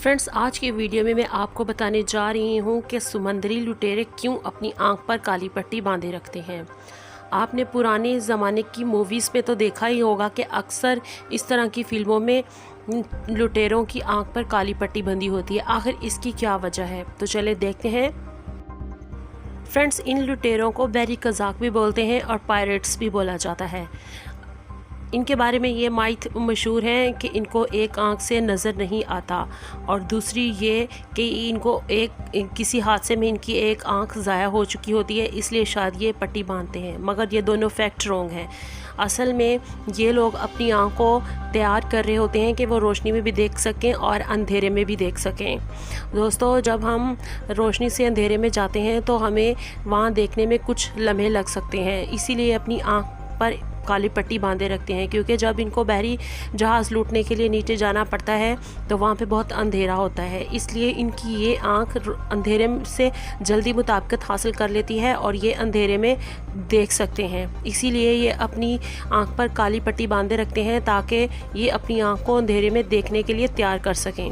Friends, आज की video में मैं आपको बताने जा रही हूँ कि समुद्री लुटेरे क्यों अपनी आंख पर काली पट्टी बांधे रखते हैं। आपने पुराने ज़माने की मूवीज़ में तो देखा ही होगा कि अक्सर इस तरह की फ़िल्मों में लुटेरों की आंख पर काली पट्टी बंधी होती है। आखिर इसकी क्या वजह है, तो चले देखते हैं। फ्रेंड्स, इन लुटेरों को बैरी कज़ाक भी बोलते हैं और पायरेट्स भी बोला जाता है। इनके बारे में ये माइथ मशहूर है कि इनको एक आंख से नज़र नहीं आता, और दूसरी ये कि इनको किसी हादसे में इनकी एक आंख ज़ाया हो चुकी होती है, इसलिए शायद ये पट्टी बांधते हैं। मगर ये दोनों फैक्ट रॉन्ग हैं। असल में ये लोग अपनी आंख को तैयार कर रहे होते हैं कि वो रोशनी में भी देख सकें और अंधेरे में भी देख सकें। दोस्तों, जब हम रोशनी से अंधेरे में जाते हैं तो हमें वहाँ देखने में कुछ लम्हे लग सकते हैं, इसीलिए अपनी आंख पर काली पट्टी बांधे रखते हैं, क्योंकि जब इनको बहरी जहाज़ लूटने के लिए नीचे जाना पड़ता है तो वहाँ पे बहुत अंधेरा होता है, इसलिए इनकी ये आंख अंधेरे से जल्दी मुताबिकत हासिल कर लेती है और ये अंधेरे में देख सकते हैं। इसीलिए ये अपनी आंख पर काली पट्टी बांधे रखते हैं ताकि ये अपनी आंख को अंधेरे में देखने के लिए तैयार कर सकें।